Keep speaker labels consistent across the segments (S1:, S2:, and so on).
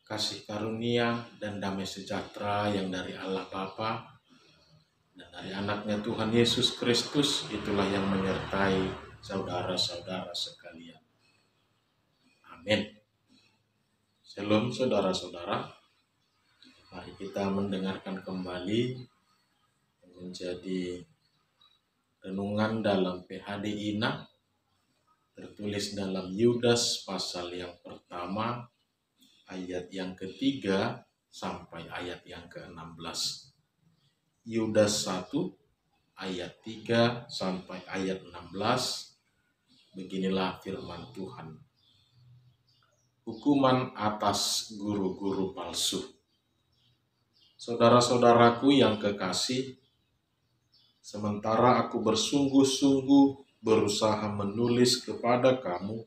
S1: kasih karunia dan damai sejahtera yang dari Allah Bapa dan dari anaknya Tuhan Yesus Kristus itulah yang menyertai saudara-saudara sekalian. Amin. Shalom saudara-saudara. Mari kita mendengarkan kembali menjadi renungan dalam PHD INA tertulis dalam Yudas pasal yang pertama ayat yang ketiga sampai ayat yang ke-16. Yudas 1 ayat 3 sampai ayat 16. Beginilah firman Tuhan. Hukuman atas guru-guru palsu. Saudara-saudaraku yang kekasih, sementara aku bersungguh-sungguh berusaha menulis kepada kamu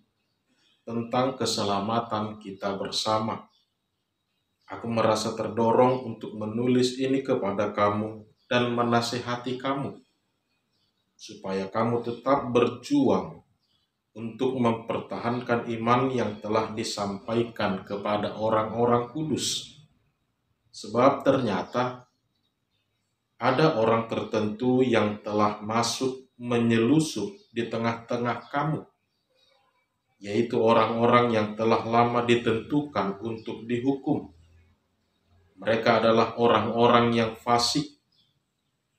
S1: tentang keselamatan kita bersama, aku merasa terdorong untuk menulis ini kepada kamu dan menasihati kamu, supaya kamu tetap berjuang untuk mempertahankan iman yang telah disampaikan kepada orang-orang kudus. Sebab ternyata ada orang tertentu yang telah masuk menyelusup di tengah-tengah kamu, yaitu orang-orang yang telah lama ditentukan untuk dihukum. Mereka adalah orang-orang yang fasik,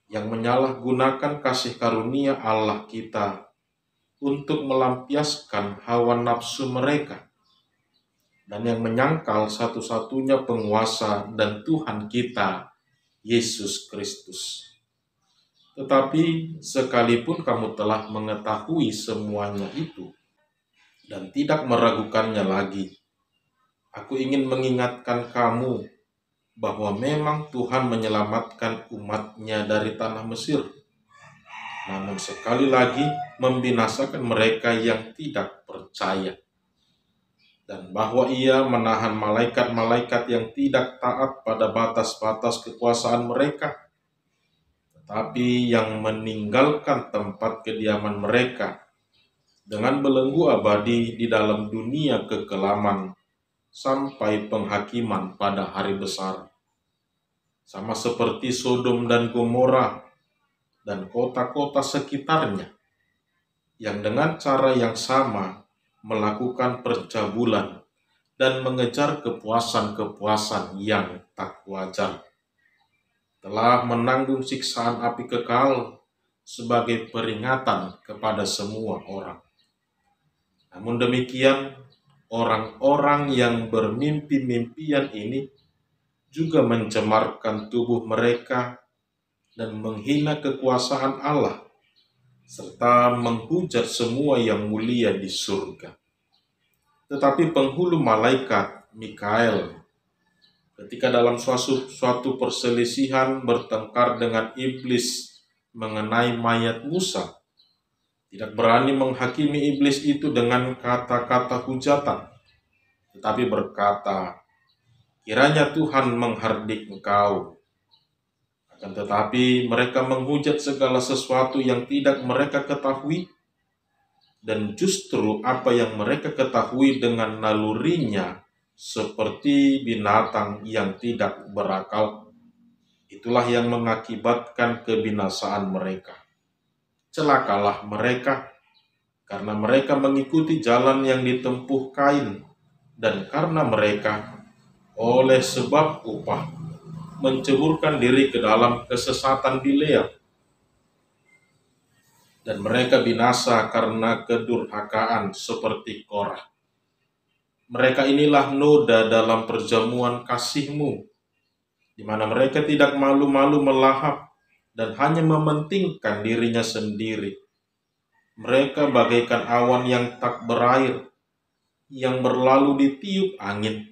S1: yang menyalahgunakan kasih karunia Allah kita untuk melampiaskan hawa nafsu mereka, dan yang menyangkal satu-satunya penguasa dan Tuhan kita, Yesus Kristus. Tetapi sekalipun kamu telah mengetahui semuanya itu dan tidak meragukannya lagi, aku ingin mengingatkan kamu bahwa memang Tuhan menyelamatkan umat-Nya dari tanah Mesir, namun sekali lagi membinasakan mereka yang tidak percaya, dan bahwa Ia menahan malaikat-malaikat yang tidak taat pada batas-batas kekuasaan mereka, tetapi yang meninggalkan tempat kediaman mereka dengan belenggu abadi di dalam dunia kekelaman sampai penghakiman pada hari besar. Sama seperti Sodom dan Gomora dan kota-kota sekitarnya, yang dengan cara yang sama melakukan percabulan dan mengejar kepuasan-kepuasan yang tak wajar, telah menanggung siksaan api kekal sebagai peringatan kepada semua orang. Namun demikian, orang-orang yang bermimpi-mimpian ini juga mencemarkan tubuh mereka dan menghina kekuasaan Allah, serta menghujat semua yang mulia di surga. Tetapi penghulu malaikat Mikael, ketika dalam suatu perselisihan bertengkar dengan iblis mengenai mayat Musa, tidak berani menghakimi iblis itu dengan kata-kata hujatan, tetapi berkata, "Kiranya Tuhan menghardik engkau." Akan tetapi mereka menghujat segala sesuatu yang tidak mereka ketahui, dan justru apa yang mereka ketahui dengan nalurinya seperti binatang yang tidak berakal, itulah yang mengakibatkan kebinasaan mereka. Celakalah mereka, karena mereka mengikuti jalan yang ditempuh Kain, dan karena mereka oleh sebab upah menceburkan diri ke dalam kesesatan Bilea, dan mereka binasa karena kedurhakaan seperti Korah. Mereka inilah noda dalam perjamuan kasih-Mu, di mana mereka tidak malu-malu melahap dan hanya mementingkan dirinya sendiri. Mereka bagaikan awan yang tak berair, yang berlalu ditiup angin.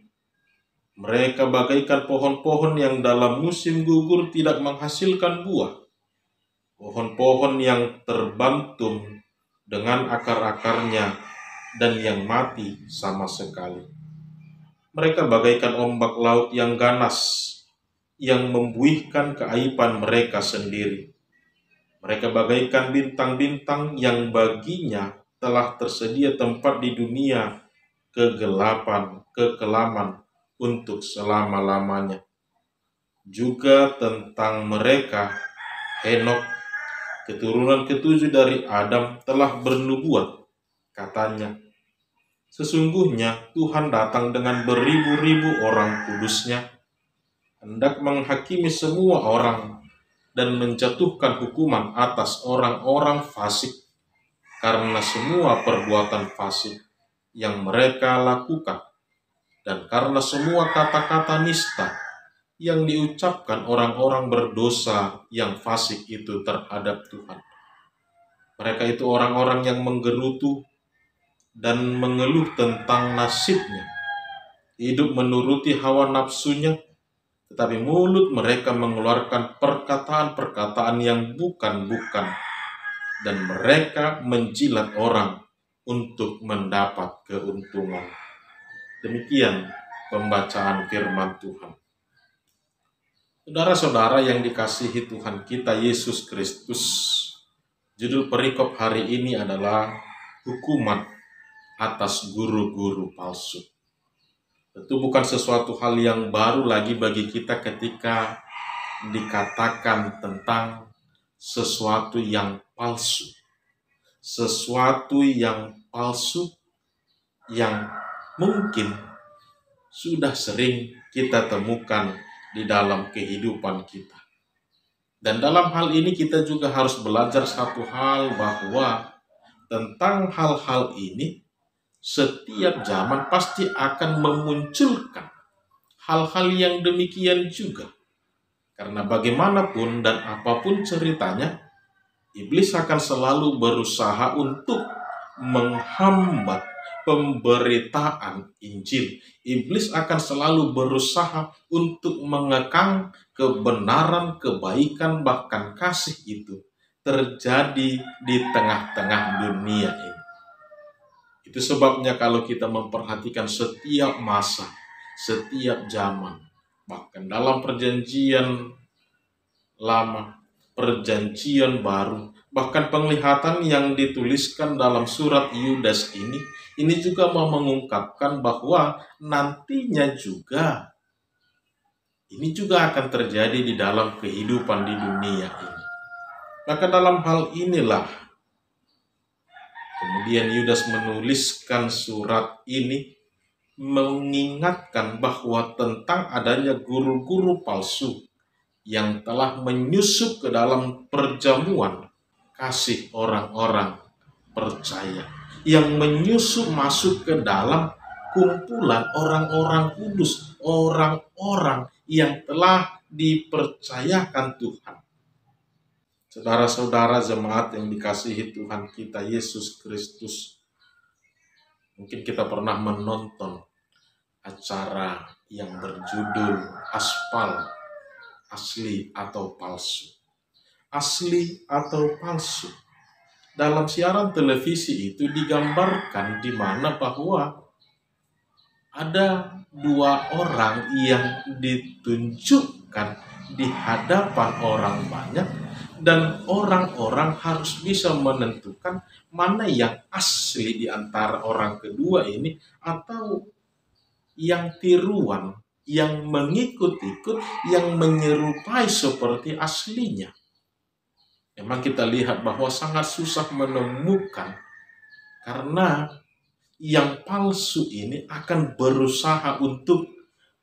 S1: Mereka bagaikan pohon-pohon yang dalam musim gugur tidak menghasilkan buah, pohon-pohon yang terbantum dengan akar-akarnya dan yang mati sama sekali. Mereka bagaikan ombak laut yang ganas, yang membuihkan keaiban mereka sendiri. Mereka bagaikan bintang-bintang yang baginya telah tersedia tempat di dunia kegelapan, kekelaman, untuk selama-lamanya. Juga tentang mereka, Henokh, keturunan ketujuh dari Adam, telah bernubuat. Katanya, sesungguhnya Tuhan datang dengan beribu-ribu orang kudusnya, hendak menghakimi semua orang dan menjatuhkan hukuman atas orang-orang fasik karena semua perbuatan fasik yang mereka lakukan, dan karena semua kata-kata nista yang diucapkan orang-orang berdosa yang fasik itu terhadap Tuhan. Mereka itu orang-orang yang menggerutu dan mengeluh tentang nasibnya, hidup menuruti hawa nafsunya, tetapi mulut mereka mengeluarkan perkataan-perkataan yang bukan-bukan, dan mereka menjilat orang untuk mendapat keuntungan. Demikian pembacaan firman Tuhan. Saudara-saudara yang dikasihi Tuhan kita Yesus Kristus, judul perikop hari ini adalah hukuman atas guru-guru palsu. Tentu bukan sesuatu hal yang baru lagi bagi kita ketika dikatakan tentang sesuatu yang palsu. Sesuatu yang palsu yang mungkin sudah sering kita temukan di dalam kehidupan kita. Dan dalam hal ini kita juga harus belajar satu hal, bahwa tentang hal-hal ini setiap zaman pasti akan memunculkan hal-hal yang demikian juga. Karena bagaimanapun dan apapun ceritanya, iblis akan selalu berusaha untuk menghambat pemberitaan Injil. Iblis akan selalu berusaha untuk mengekang kebenaran, kebaikan, bahkan kasih itu terjadi di tengah-tengah dunia ini. Itu sebabnya kalau kita memperhatikan setiap masa, setiap zaman, bahkan dalam perjanjian lama, perjanjian baru, bahkan penglihatan yang dituliskan dalam surat Yudas ini juga mau mengungkapkan bahwa nantinya juga ini juga akan terjadi di dalam kehidupan di dunia ini. Maka dalam hal inilah kemudian Yudas menuliskan surat ini mengingatkan bahwa tentang adanya guru-guru palsu yang telah menyusup ke dalam perjamuan kasih orang-orang percaya, yang menyusup masuk ke dalam kumpulan orang-orang kudus, orang-orang yang telah dipercayakan Tuhan. Saudara-saudara jemaat yang dikasihi Tuhan kita Yesus Kristus, mungkin kita pernah menonton acara yang berjudul Aspal, asli atau palsu. Asli atau palsu. Dalam siaran televisi itu digambarkan di mana bahwa ada dua orang yang ditunjukkan di hadapan orang banyak, dan orang-orang harus bisa menentukan mana yang asli di antara orang kedua ini atau yang tiruan, yang mengikut-ikut, yang menyerupai seperti aslinya. Memang kita lihat bahwa sangat susah menemukan, karena yang palsu ini akan berusaha untuk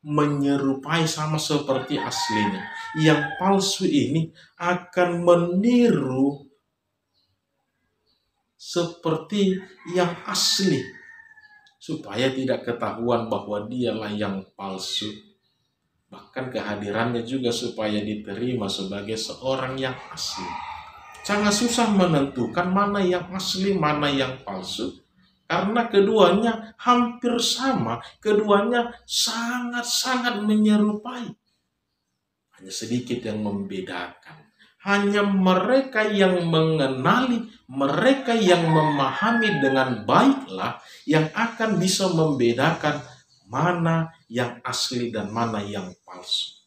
S1: menyerupai sama seperti aslinya. Yang palsu ini akan meniru seperti yang asli, supaya tidak ketahuan bahwa dialah yang palsu. Bahkan kehadirannya juga supaya diterima sebagai seorang yang asli. Sangat susah menentukan mana yang asli, mana yang palsu. Karena keduanya hampir sama, keduanya sangat-sangat menyerupai. Hanya sedikit yang membedakan. Hanya mereka yang mengenali, mereka yang memahami dengan baiklah yang akan bisa membedakan mana yang asli dan mana yang palsu.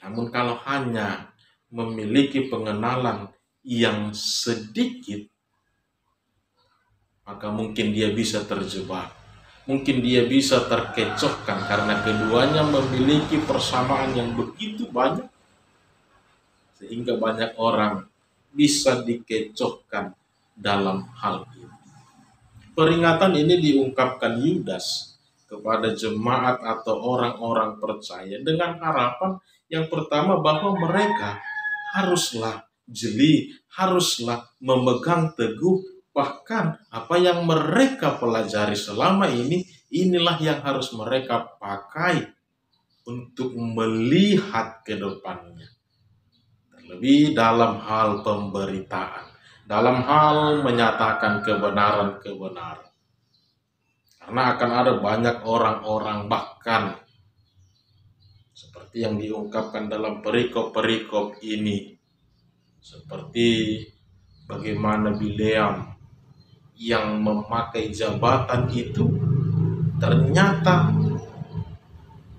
S1: Namun kalau hanya memiliki pengenalan yang sedikit, maka mungkin dia bisa terjebak Mungkin dia bisa terkecohkan karena keduanya memiliki persamaan yang begitu banyak, sehingga banyak orang bisa dikecohkan dalam hal ini. Peringatan ini diungkapkan Yudas kepada jemaat atau orang-orang percaya dengan harapan yang pertama bahwa mereka haruslah jeli, haruslah memegang teguh, bahkan apa yang mereka pelajari selama ini, inilah yang harus mereka pakai untuk melihat ke depannya. Terlebih dalam hal pemberitaan, dalam hal menyatakan kebenaran-kebenaran. Karena akan ada banyak orang-orang, bahkan seperti yang diungkapkan dalam perikop-perikop ini, seperti bagaimana Bileam yang memakai jabatan itu ternyata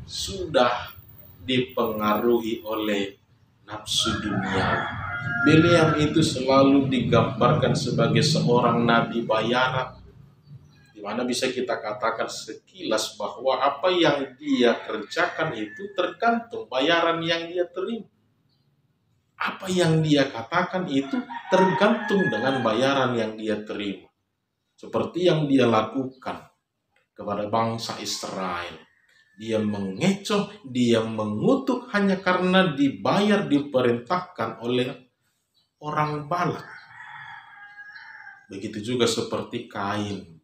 S1: sudah dipengaruhi oleh nafsu dunia. Bileam itu selalu digambarkan sebagai seorang nabi bayaran, di mana bisa kita katakan sekilas bahwa apa yang dia kerjakan itu tergantung bayaran yang dia terima. Apa yang dia katakan itu tergantung dengan bayaran yang dia terima. Seperti yang dia lakukan kepada bangsa Israel. Dia mengecoh, dia mengutuk hanya karena dibayar, diperintahkan oleh orang Balak. Begitu juga seperti Kain.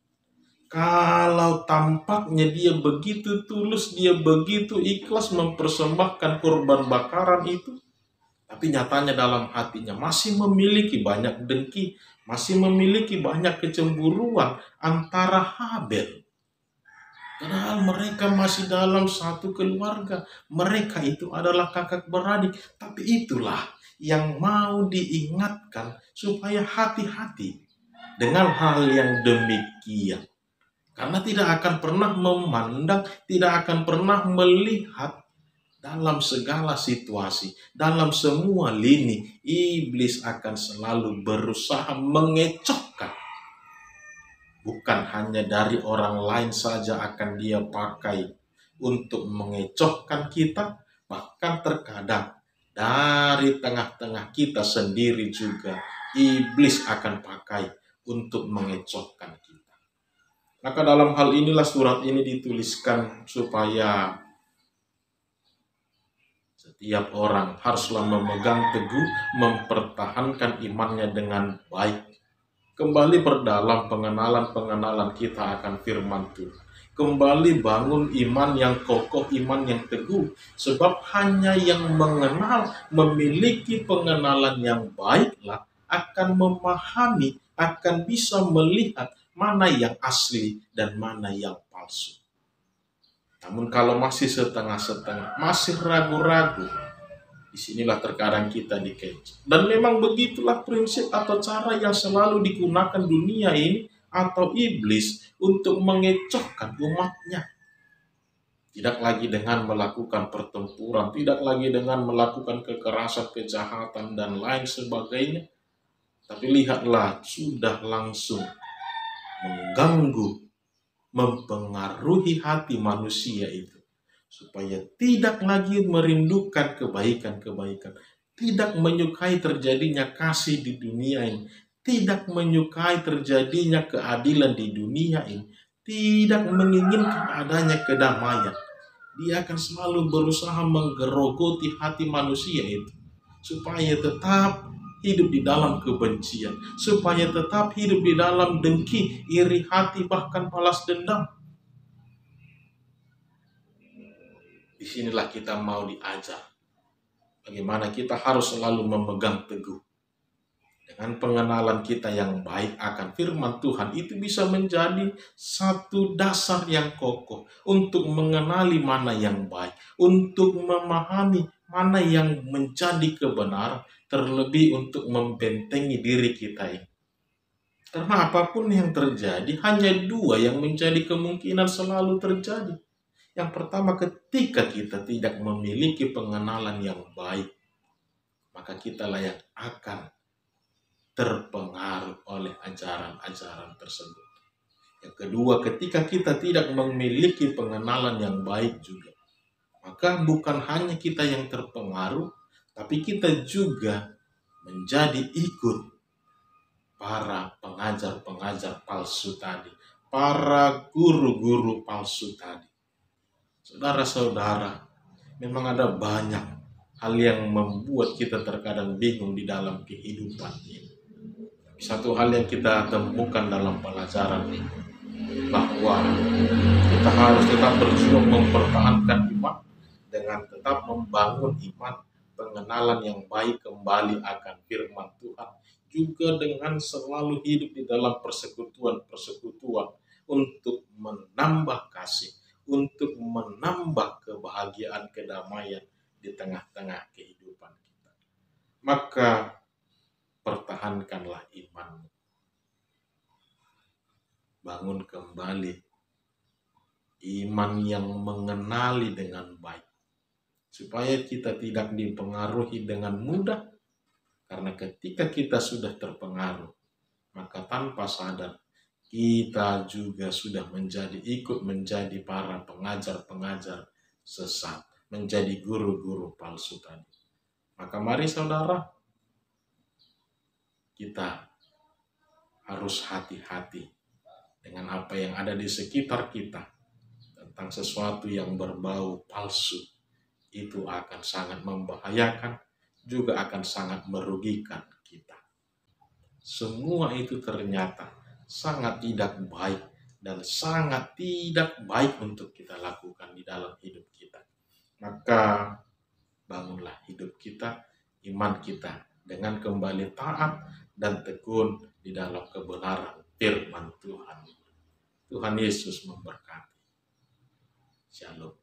S1: Kalau tampaknya dia begitu tulus, dia begitu ikhlas mempersembahkan korban bakaran itu, tapi nyatanya dalam hatinya masih memiliki banyak dengki, masih memiliki banyak kecemburuan antara Habel. Padahal mereka masih dalam satu keluarga. Mereka itu adalah kakak beradik. Tapi itulah yang mau diingatkan supaya hati-hati dengan hal yang demikian. Karena tidak akan pernah memandang, tidak akan pernah melihat dalam segala situasi, dalam semua lini, iblis akan selalu berusaha mengecohkan. Bukan hanya dari orang lain saja akan dia pakai untuk mengecohkan kita, bahkan terkadang dari tengah-tengah kita sendiri juga iblis akan pakai untuk mengecohkan kita. Maka dalam hal inilah surat ini dituliskan supaya setiap orang haruslah memegang teguh, mempertahankan imannya dengan baik. Kembali perdalam pengenalan kita akan firman Tuhan. Kembali bangun iman yang kokoh, iman yang teguh. Sebab hanya yang mengenal, memiliki pengenalan yang baiklah akan memahami, akan bisa melihat mana yang asli dan mana yang palsu. Namun kalau masih setengah-setengah, masih ragu-ragu, disinilah terkadang kita dikecoh. Dan memang begitulah prinsip atau cara yang selalu digunakan dunia ini atau iblis untuk mengecohkan umatnya. Tidak lagi dengan melakukan pertempuran, tidak lagi dengan melakukan kekerasan, kejahatan, dan lain sebagainya. Tapi lihatlah, sudah langsung mengganggu, mempengaruhi hati manusia itu. Supaya tidak lagi merindukan kebaikan-kebaikan. Tidak menyukai terjadinya kasih di dunia ini. Tidak menyukai terjadinya keadilan di dunia ini. Tidak menginginkan adanya kedamaian. Dia akan selalu berusaha menggerogoti hati manusia itu. Supaya tetap hidup di dalam kebencian. Supaya tetap hidup di dalam dengki, iri hati, bahkan balas dendam. Disinilah kita mau diajar bagaimana kita harus selalu memegang teguh. Dengan pengenalan kita yang baik akan firman Tuhan, itu bisa menjadi satu dasar yang kokoh untuk mengenali mana yang baik, untuk memahami mana yang menjadi kebenaran, terlebih untuk membentengi diri kita ini. Karena apapun yang terjadi, hanya dua yang menjadi kemungkinan selalu terjadi. Yang pertama, ketika kita tidak memiliki pengenalan yang baik, maka kitalah yang akan terpengaruh oleh ajaran-ajaran tersebut. Yang kedua, ketika kita tidak memiliki pengenalan yang baik juga, maka bukan hanya kita yang terpengaruh, tapi kita juga menjadi ikut para pengajar-pengajar palsu tadi, para guru-guru palsu tadi. Saudara-saudara, memang ada banyak hal yang membuat kita terkadang bingung di dalam kehidupan ini. Satu hal yang kita temukan dalam pelajaran ini, bahwa kita harus tetap berjuang mempertahankan iman dengan tetap membangun iman, pengenalan yang baik kembali akan firman Tuhan, juga dengan selalu hidup di dalam persekutuan-persekutuan untuk menambah kasih, untuk menambah kebahagiaan, kedamaian di tengah-tengah kehidupan kita. Maka pertahankanlah imanmu. Bangun kembali iman yang mengenali dengan baik, supaya kita tidak dipengaruhi dengan mudah. Karena ketika kita sudah terpengaruh, maka tanpa sadar kita juga sudah ikut menjadi para pengajar-pengajar sesat, menjadi guru-guru palsu tadi. Maka mari saudara, kita harus hati-hati dengan apa yang ada di sekitar kita tentang sesuatu yang berbau palsu. Itu akan sangat membahayakan, juga akan sangat merugikan kita. Semua itu ternyata sangat tidak baik dan sangat tidak baik untuk kita lakukan di dalam hidup kita. Maka bangunlah hidup kita, iman kita dengan kembali taat dan tekun di dalam kebenaran firman Tuhan. Tuhan Yesus memberkati. Shalom.